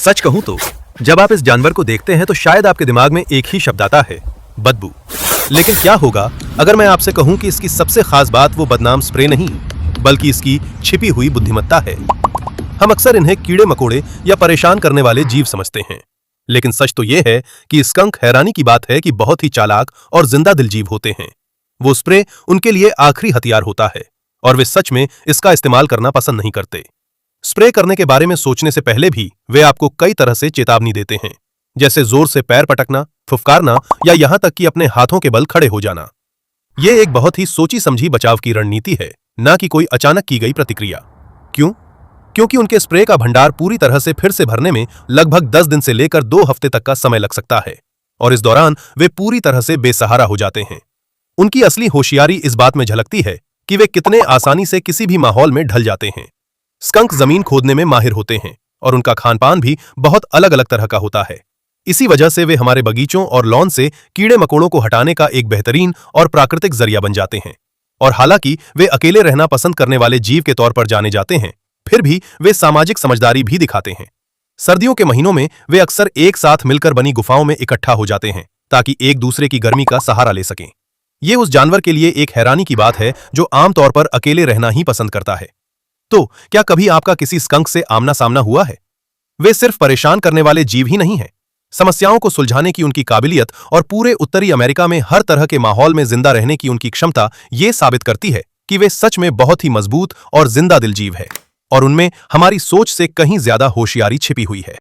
सच कहूं तो जब आप इस जानवर को देखते हैं तो शायद आपके दिमाग में एक ही शब्द आता है, बदबू। लेकिन क्या होगा अगर मैं आपसे कहूं कि इसकी सबसे खास बात वो बदनाम स्प्रे नहीं, बल्कि इसकी छिपी हुई बुद्धिमत्ता है। हम अक्सर इन्हें कीड़े मकोड़े या परेशान करने वाले जीव समझते हैं, लेकिन सच तो यह है कि स्कंक हैरानी की बात है कि बहुत ही चालाक और जिंदा दिल जीव होते हैं। वो स्प्रे उनके लिए आखिरी हथियार होता है और वे सच में इसका इस्तेमाल करना पसंद नहीं करते। स्प्रे करने के बारे में सोचने से पहले भी वे आपको कई तरह से चेतावनी देते हैं, जैसे जोर से पैर पटकना, फुफकारना या यहां तक कि अपने हाथों के बल खड़े हो जाना। यह एक बहुत ही सोची समझी बचाव की रणनीति है, ना कि कोई अचानक की गई प्रतिक्रिया। क्यों? क्योंकि उनके स्प्रे का भंडार पूरी तरह से फिर से भरने में लगभग 10 दिन से लेकर 2 हफ्ते तक का समय लग सकता है, और इस दौरान वे पूरी तरह से बेसहारा हो जाते हैं। उनकी असली होशियारी इस बात में झलकती है कि वे कितने आसानी से किसी भी माहौल में ढल जाते हैं। स्कंक जमीन खोदने में माहिर होते हैं और उनका खानपान भी बहुत अलग अलग तरह का होता है। इसी वजह से वे हमारे बगीचों और लॉन से कीड़े मकोड़ों को हटाने का एक बेहतरीन और प्राकृतिक जरिया बन जाते हैं। और हालांकि वे अकेले रहना पसंद करने वाले जीव के तौर पर जाने जाते हैं, फिर भी वे सामाजिक समझदारी भी दिखाते हैं। सर्दियों के महीनों में वे अक्सर एक साथ मिलकर बनी गुफाओं में इकट्ठा हो जाते हैं ताकि एक दूसरे की गर्मी का सहारा ले सकें। ये उस जानवर के लिए एक हैरानी की बात है जो आमतौर पर अकेले रहना ही पसंद करता है। तो क्या कभी आपका किसी स्कंक से आमना सामना हुआ है? वे सिर्फ परेशान करने वाले जीव ही नहीं हैं। समस्याओं को सुलझाने की उनकी काबिलियत और पूरे उत्तरी अमेरिका में हर तरह के माहौल में जिंदा रहने की उनकी क्षमता ये साबित करती है कि वे सच में बहुत ही मजबूत और जिंदा दिल जीव है, और उनमें हमारी सोच से कहीं ज्यादा होशियारी छिपी हुई है।